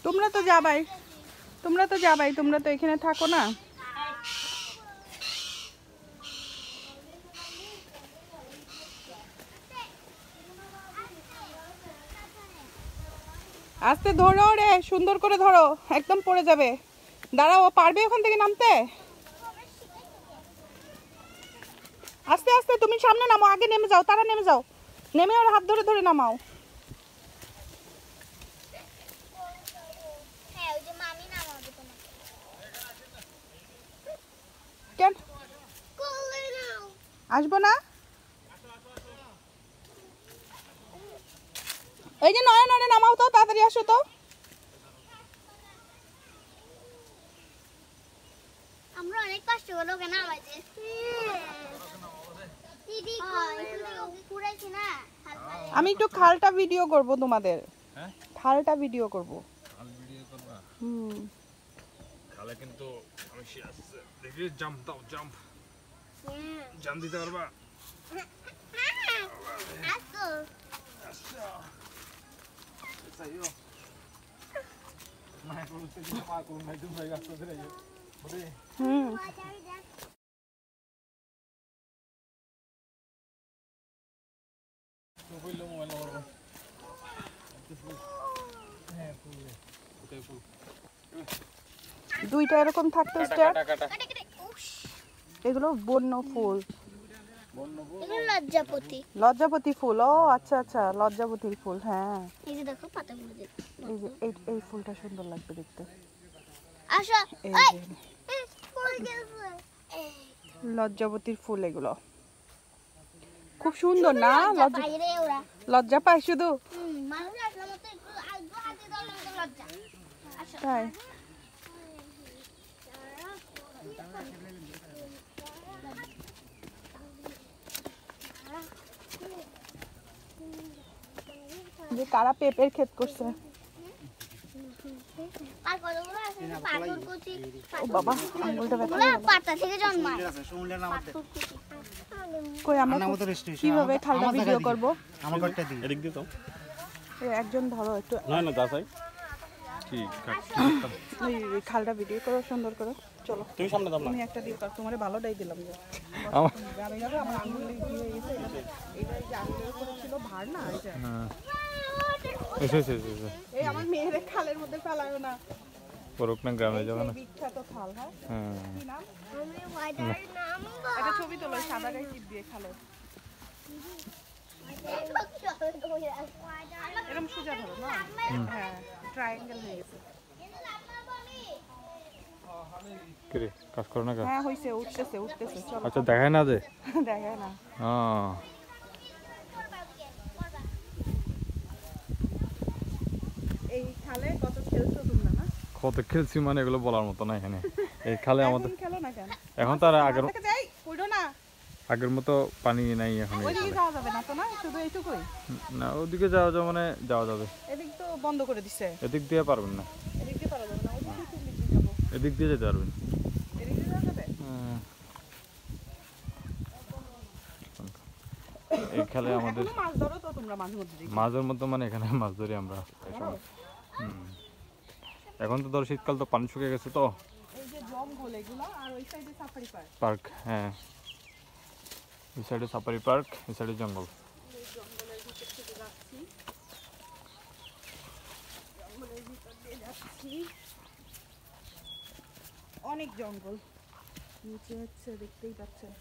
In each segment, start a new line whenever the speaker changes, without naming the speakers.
তোমরা তো যাবাই, তোমরা তো এখানে থাকো না। আস্তে ধরো রে, সুন্দর করে ধরো, একদম পড়ে যাবে। দাঁড়াও, পারবে ওখান থেকে নামতে? আস্তে আস্তে, তুমি সামনে নামো, আগে নেমে যাও, তারা নেমে যাও, নেমে ওর হাত ধরে ধরে নামাও। কেন আসবো না? এই যে নয় নয় নামাও তো, তাড়াতাড়ি আসো তো।
আমরা অনেক কষ্ট করে ওকে নামাইছে।
আমি একটু খালটা ভিডিও করব তোমাদের।
হ্যাঁ,
খালটা ভিডিও করব।
খাল ভিডিও করবা? খালে কিন্তু আমি সে আসছে, দেখি জাম্প দাও, জাম্প দিতে পারবা?
আসো
আচ্ছা Sa'yo. Mahal sa iyo pa kung may dumay gasto dire yo. Budi. So full mo wala oro. হ্যাঁ ফুল। ওটাই ফুল।
দুইটা এরকম থাকতো স্টার। এগুলো বন্য ফুল। লজ্জাপতি ফুল। ও আচ্ছা আচ্ছা, লজ্জাপতির ফুল। হ্যাঁ,
এই যে দেখো পাতাগুলো দেখো,
এই যে এই ফুলটা সুন্দর লাগবে দেখতে।
আসো, এই ফুল গেছে,
লজ্জাপতির ফুল এগুলো খুব সুন্দর না?
লজ্জা
পায় শুধু।
মানুষ আসলে মতো একটু হাতে ধরলে মতো লজ্জা। আসো
তাই যে কারা পেঁপের ক্ষেত করছে।
আর কতগুলো আছে পাথর কুচি।
ও বাবা, আঙ্গুলটা ব্যথা।
পাতা থেকে জন্মায়।
কই আমরা কিভাবে খালটা ভিডিও করব?
আমার কাটটা দি। এদিক দিয়ে তো।
একজন ধরো একটু।
না না দাসাই। ঠিক আছে।
এই খালটা ভিডিও করো সুন্দর করে। চলো
তুমি সামনে দাও না।
তুমি একটা দিও, কার তোমারে ভালোটাই দিলাম যে।
আমার
গাবে গাবে আমার আঙ্গুল দিয়ে গেছে। এটা যে আঙ্গুলের উপরে ছিল ভার না, এই যে।
হ্যাঁ। এসে
এই আমার মেয়ের খালের মধ্যে ফেলায়ও না।
পরকনা গ্রামে যাবে না।
বিখ্যাত খাল। হ্যাঁ,
হ্যাঁ।
কি নাম?
আমি ওয়াইডার নাম
এটা ছবি তোলো সাদা গায়ে টিপ দিয়ে খালের। এরকম সোজা ধরো না। হ্যাঁ, ট্রায়াঙ্গেল হয়ে গেছে।
কি রে, কাজ করো না কেন?
হ্যাঁ হইছে, উঠতেছে চলো।
আচ্ছা দেখায় না দে।
দেখায় না।
হ্যাঁ।
এই খালে কত খেলছো তোমরা না?
কত খেলছি মানে এগুলো বলার মতো না এখানে। এই খালে আমাদের
খেলো না কেন?
এখন তো আর আগের
যাই পড়ো না।
আগের মতো পানি নাই এখন।
ওইদিকে যাওয়া যাবে না তো, না শুধু এইটুকুই?
না ওদিকে যাওয়া যাবে, মানে যাওয়া যাবে।
এদিক তো বন্ধ করে দিছে।
এদিক দিয়ে পারবেন না।
এদিক দিয়ে পারা যাবে না, ওইদিকে কোন দিক দিয়ে যাবো?
এদিক দিয়ে যেতে পারবেন।
এদিক দিয়ে যাওয়া যাবে?
এই খালে আমাদের
মাছ ধরো তো তোমরা মাঝে মধ্যে?
মাছের মতো, মানে এখানে মাছ ধরি আমরা। এখন তো ধর শীতকাল, তো পানি শুকিয়ে গেছে তো।
এই যে জঙ্গল এগুলো, আর ওই সাইডে সাফারি
পার্ক। হ্যাঁ, এই সাইডে সাফারি পার্ক, এই সাইডে জঙ্গল।
জঙ্গলের ভিতর থেকে যাচ্ছি, জঙ্গলের ভিতর দিয়ে যাচ্ছি। অনেক জঙ্গল নিচে হচ্ছে, দেখতেই পাচ্ছেন।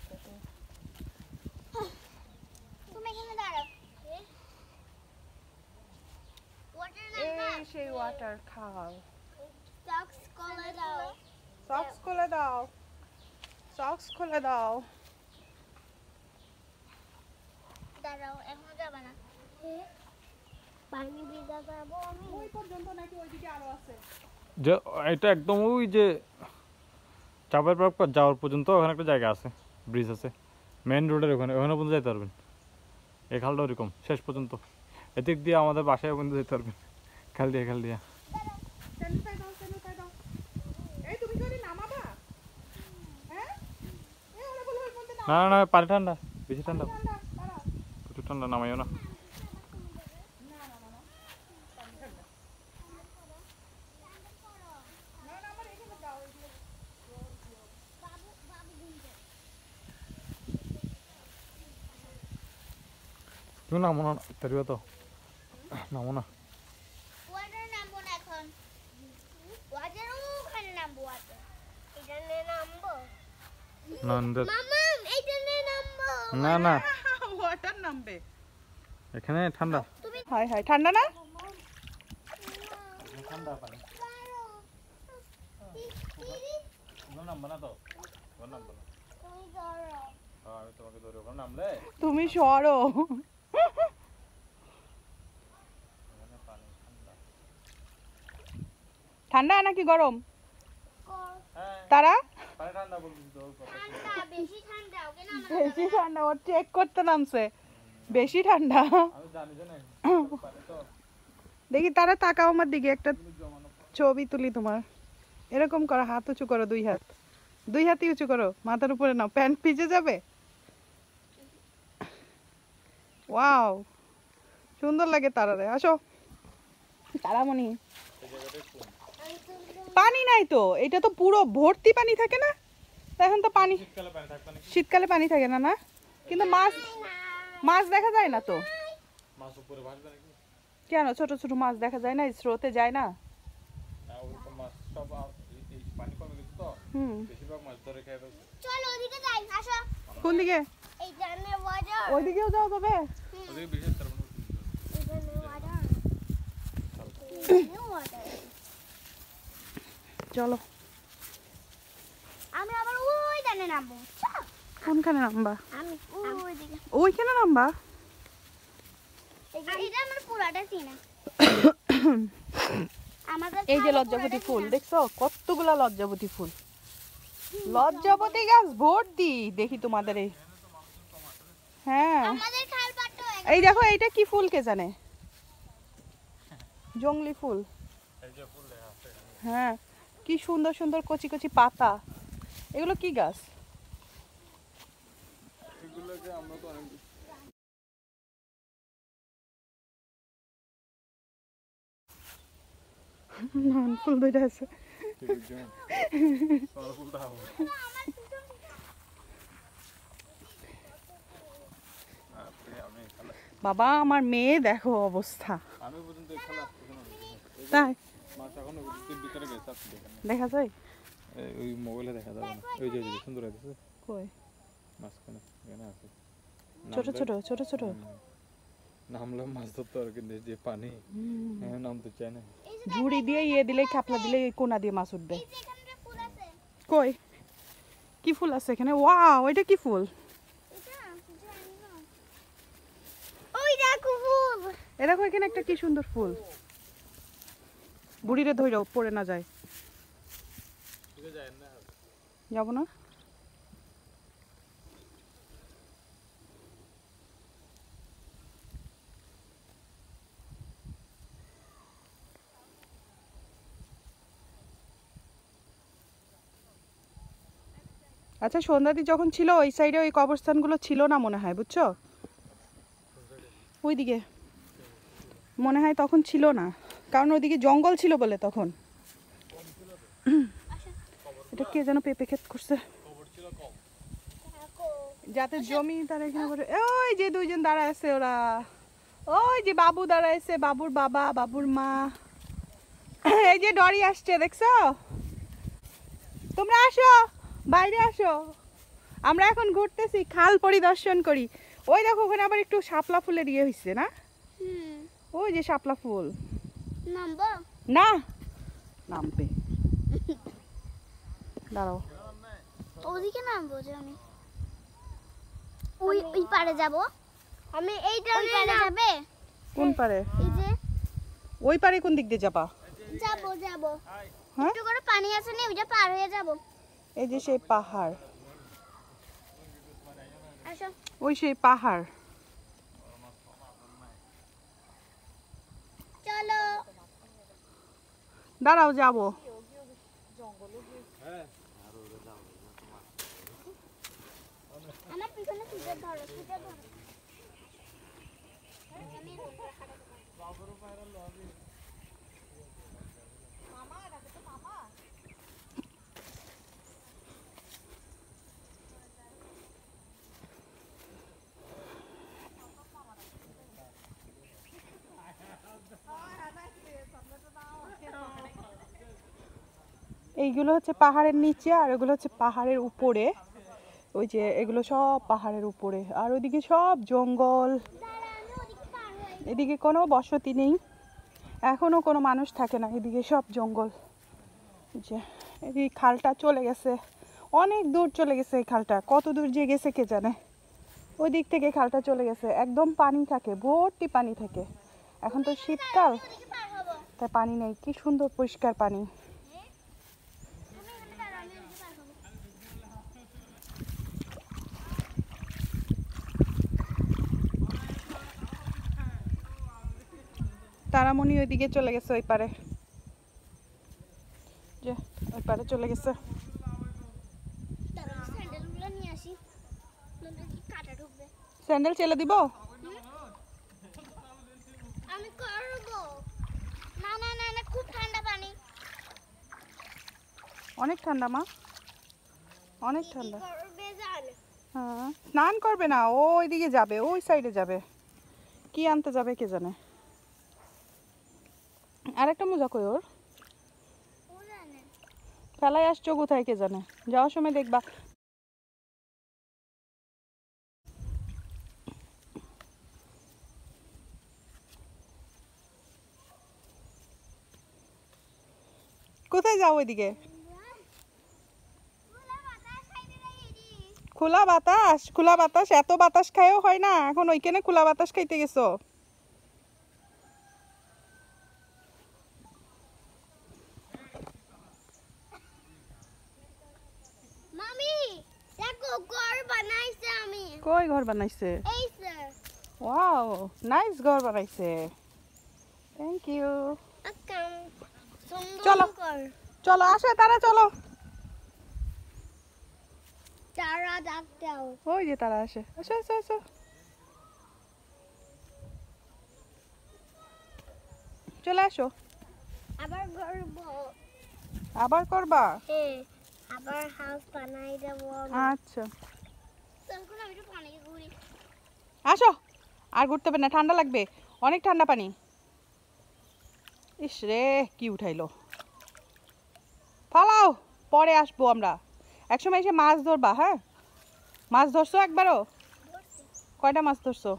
তুমি এখানে দাঁড়াও।
এই সেই ওয়াটার খাল।
সক্স খুলে দাও।
সক্স খুলে দাও, সক্স খুলে দাও।
দাঁড়াও, এখন যাবে না। পানি ভিজা যাবো আমি।
ওই পর্যন্ত নাকি ওইদিকে আরো আছে?
যে এটা একদম ওই যে চাপাই পার্ক যাওয়ার পর্যন্ত ওখানে একটা জায়গা আছে, ব্রিজ আছে মেইন রোডের ওখানে, ওখানে পর্যন্ত যেতে পারবেন। এই খালটা ওরকম শেষ পর্যন্ত। এদিক দিয়ে আমাদের বাসায় পর্যন্ত যেতে পারবেন, খাল দিয়ে। না পানি ঠান্ডা, বেশি ঠান্ডা, প্রচুর ঠান্ডা, নামাইও না। তুমি নামো না পারবে তো নামো না
ওয়াটার নামবো না এখন ওয়াটার ওখানে নামবো ওয়াটার এটা নিয়ে নামবো
না
মামা এইটা নিয়ে নামবো
না না
ওয়াটার নামবে
এখানে ঠান্ডা
তুমি
হাই হাই ঠান্ডা না
ঠান্ডা পানি নামবো না তো নামবো না
তুমি ধরো
আমি তোমাকে ধরে ওখানে নামলে
তুমি সরো ঠান্ডা নাকি গরম তারা
পানি ঠান্ডা বলছিস তো
ঠান্ডা বেশি ঠান্ডা ওকে না
বেশি ঠান্ডা ওর চেক করতে নামছে বেশি ঠান্ডা
আমি জানি জানি পানি তো
দেখি তারা তাকাও আমার দিকে একটা ছবি তুলি তোমার এরকম করো হাত উঁচু করো দুই হাতই উঁচু করো মাথার উপরে নাও প্যান্ট ভিজে যাবে ওয়াও সুন্দর লাগে তারারে আসো তারামণি পানি নাই তো এটা তো পুরো ভর্তি পানি থাকে না তা এখন তো পানি
শীতকালে পানি থাকবে না
শীতকালে পানি থাকে না না কিন্তু মাছ দেখা যায় না তো
মাছ উপরে ভাসবে নাকি
কেন ছোট ছোট মাছ দেখা যায় না স্রোতে যায় না
না ওই তো মাছ সব এই পানি কমে গেছে তো
হুম
বেশিরভাগ মাছ ধরে খেয়ে ফেলছে
চলো ওদিকে যাই আসো
কোন দিকে
এই জানে ওয়াটার
ওইদিকেও যাওয়া যাবে
ওদিকে বিশেষ তার মানে
এই জানে ওয়াটার ওয়াটার
চলো
আমি আবার ওই জানে নামবো চল
কোনখানে নামবা
আমি ওইদিকে
ওইখানে নামবা
এটা আমার পুরাটা সিনা আমাদের
এই যে লজ্জাপতি ফুল দেখছো কতগুলা লজ্জাপতি ফুল লজ্জাপতি গাছ ভর্তি দেখি তোমাদের এই হ্যাঁ
আমাদের খাল পাট্টো
এই দেখো এইটা কি ফুল কে জানে জংলি ফুল
এই যে ফুল দেখা আছে
হ্যাঁ কি সুন্দর সুন্দর কচি কচি পাতা এগুলো কি গাছ
এগুলোকে আমরা তো অনেক
নান ফুল দুইটা আছে
ফুলটা হবে আমি
বাবা আমার মেয়ে দেখো অবস্থা
আমি পর্যন্ত খেলা
তাই
মাছ এখন ভিতরে গেছে আপনি দেখেন
দেখা যায়
ওই মোবাইলে দেখা যাবে না ওই যে সুন্দর আছে
কই
মাঝখানে এখানে আছে
ছোট ছোট ছোট ছোট
নামলাম মাছ ধরতে আর কিন্তু যে পানি নামতে চায় না
ঝুড়ি দিয়ে ইয়ে দিলে খাপলা দিলে এই কোনা দিয়ে মাছ উঠবে
এই যে এখানে ফুল আছে
কই কি ফুল আছে এখানে ওয়াও এটা কি ফুল
এটা জানি না ওই দেখো ফুল
এ দেখো এখানে একটা কি সুন্দর ফুল বুড়িরে ধইরাও পড়ে না যায়
ঠিক যায় না
যাবো না আচ্ছা সন্ধ্যাদি যখন ছিল ওই সাইডে ওই কবরস্থানগুলো ছিল না মনে হয় বুঝছো ওইদিকে মনে হয় তখন ছিল না কারণ ওইদিকে জঙ্গল ছিল বলে তখন এটা কে যেন পেঁপে ক্ষেত করছে যাতে জমি তারা এখানে করে ওই যে দুইজন দাঁড়ায় আছে ওরা ওই যে বাবু দাঁড়ায় আছে বাবুর বাবা বাবুর মা এই যে ডরি আসছে দেখছো তোমরা আসো বাইরে আসো আমরা এখন ঘুরতেছি খাল পরিদর্শন করি ওই দেখো ওখানে আবার একটু শাপলা ফুলের ইয়ে হয়েছে না ওই যে শাপলা ফুল
নামবো
না নামবে দাঁড়াও
ওদিকে নামবো যে আমি ওই ওই পারে যাব আমি এইটা নিয়ে যাবে
কোন পারে
এই যে
ওই পারে কোন দিক দিয়ে যাবা
যাব যাব
হ্যাঁ
একটু করে পানি আছে না ওইটা পার হয়ে যাব
এই যে সেই পাহাড়
আসো
ওই সেই পাহাড়
চলো
দাঁড়াও যাবো
আমার পিছনে সুজে ধরো
এইগুলো হচ্ছে পাহাড়ের নিচে আর এগুলো হচ্ছে পাহাড়ের উপরে। ওই যে এগুলো সব পাহাড়ের উপরে, আর ওইদিকে সব জঙ্গল। এদিকে কোনো বসতি নেই, এখনো কোনো মানুষ থাকে না, এদিকে সব জঙ্গল। যে এই খালটা চলে গেছে, অনেক দূর চলে গেছে এই খালটা, কত দূর যে গেছে কে জানে। ওই দিক থেকে খালটা চলে গেছে, একদম পানি থাকে, ভর্তি পানি থাকে। এখন তো শীতকাল, তাই পানি নেই। কি সুন্দর পরিষ্কার পানি। তারামণি ওইদিকে চলে গেছে, ওই পারে, যে ওই পারে চলে গেছে। স্যান্ডেল চেলে দিব?
আমি করব না না না না, খুব ঠান্ডা পানি।
অনেক ঠান্ডা মা, অনেক ঠান্ডা।
করবে জান?
হ্যাঁ, স্নান করবে না, ও ওইদিকে যাবে, ওই সাইডে যাবে, কি আনতে যাবে কে জানে। আরেকটা মোজা কই ওর?
ও জানে।
ফেলাই আসছো কোথায় কে জানে, যাওয়ার সময় দেখবা। কোথায় যাও ওইদিকে? খোলা বাতাস, খোলা বাতাস, এত বাতাস খায়ও হয় না এখন, ওইখানে খোলা বাতাস খাইতে গেছো?
মামি দেখো ঘর বানাইছে আমি।
কই ঘর বানাইছে?
এই স্যার।
ওয়াও, নাইস ঘর বানাইছে, থ্যাংক ইউ।
আকাম সুন্দর
চলো।
ঘর।
চলো আসো, তারা চলো।
তারা ডাকতেও।
ওই যে তারা আসে, আসো আসো আসো। চলে আসো।
আবার করব।
আবার করবা?
হ্যাঁ, আবার হাউস বানাই দেব।
আচ্ছা
তখন আমি একটু পানি ঘুরি।
আসো, আর ঘুরতে হবে না, ঠান্ডা লাগবে, অনেক ঠান্ডা পানি। ইস রে, কি উঠাইলো, ফালাও, পরে আসবো আমরা। একসময় এসে মাছ ধরবা। হ্যাঁ, মাছ ধরছো একবারও? কয়টা মাছ ধরছো?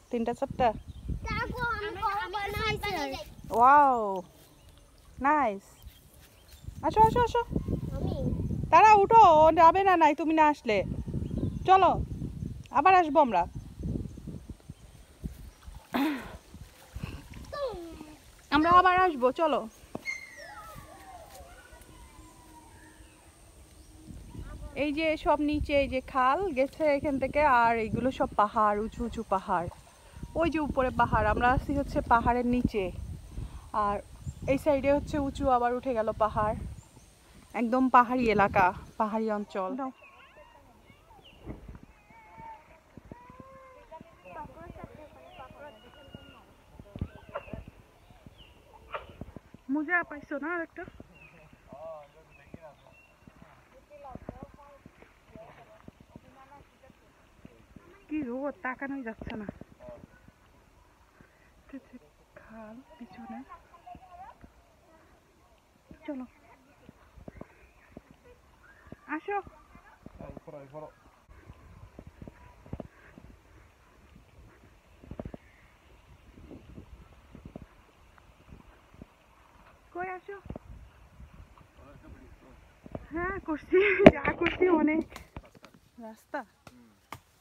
3টা 4টা?
দেখো আমি ঘর বানাইছি।
Wow, nice. আসো আসো আসো,
আমি
তারা উঠো, ও যাবে না নাই তুমি না আসলে। চলো, আবার আসবো আমরা। আমরা আবার আসবো, চলো। এই যে সব নিচে, এই যে খাল গেছে এখান থেকে, আর এইগুলো সব পাহাড়, উঁচু উঁচু পাহাড়। ওই যে উপরে পাহাড়, আমরা আছি হচ্ছে পাহাড়ের নিচে, আর এই সাইডে হচ্ছে উঁচু, আবার উঠে গেল পাহাড়, একদম পাহাড়ি এলাকা, পাহাড়ি অঞ্চল। মোজা পাইছো না আরেকটা? কি রোদ, তাকানোই যাচ্ছে না। খাল পিছনে, চলো আসো। কই আসো। হ্যাঁ করছি, যা করছি অনেক রাস্তা,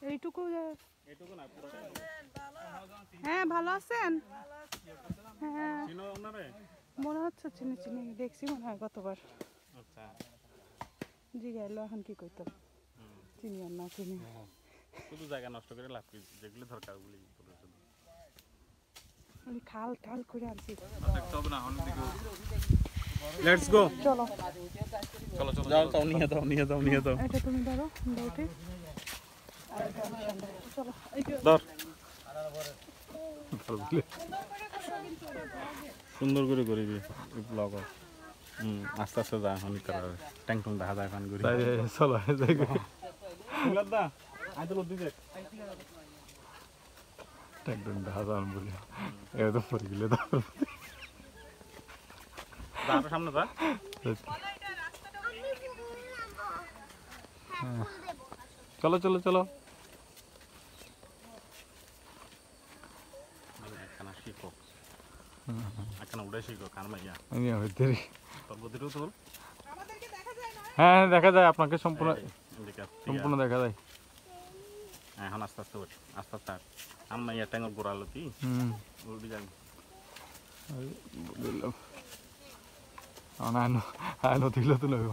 এইটুকু। হ্যাঁ ভালো আছেন? হ্যাঁ মনে হচ্ছে চিনি চিনি, দেখছি মনে হয় গতবার। জি গেল, এখন কি করতাম, চিনি আর না চিনি।
শুধু জায়গা নষ্ট করে লাভ কি, যেগুলো দরকার ওগুলি
খাল খাল করে আনছি।
লেটস গো,
চলো
চলো চলো, যাও তাও নিয়ে দাও নিয়ে দাও নিয়ে দাও।
এটা তুমি ধরো, উঠে চলো।
ধর, সুন্দর করে করবি ব্লগ। আস্তে আস্তে যা, এখন ট্যাং টং দেখা যায়, এখন ঘুরি চলো দা আইতো লদি দেখ ট্যাং টং দেখা যায় বলি, একদম পড়ে গেলে দাও। যার সামনে যা চলো চলো চলো একখানা শিখো একখানা উড়ে শিখো কার মাইয়া আমি হইতে তোর বুদ্ধিটাও তোল হ্যাঁ দেখা যায় আপনাকে সম্পূর্ণ সম্পূর্ণ দেখা যায় এখন আস্তে আস্তে ওঠ আস্তে আস্তে আমার মাইয়া ট্যাঙ্গল গোড়ালো কি উড়ে যাবি বুঝলাম আনো দিল তো লইব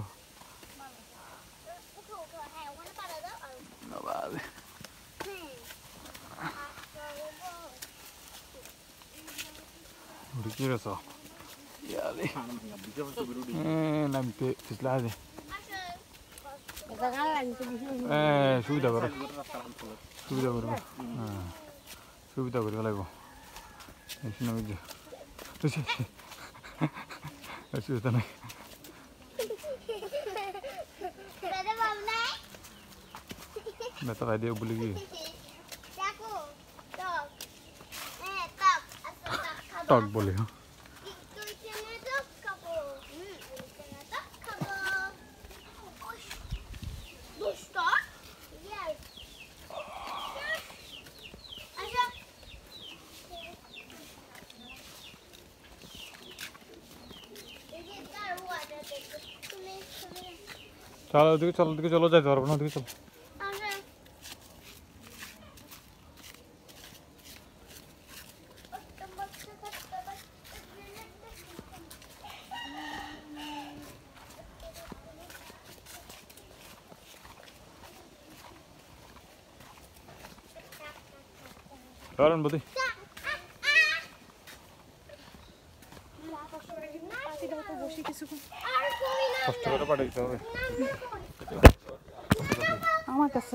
কি রেছ নামতে পিছলা দে সুবিধা করো সুবিধা করব সুবিধা করব লাগব অসুবিধা নাই বেটা ভাই দিয়ে বলি কি টক বলি চলো ওদিকে চলো যাইতে পারবো না ওদিকে চলো চলেন বদি কষ্ট করে পাঠাইতে হবে
আমার কাছে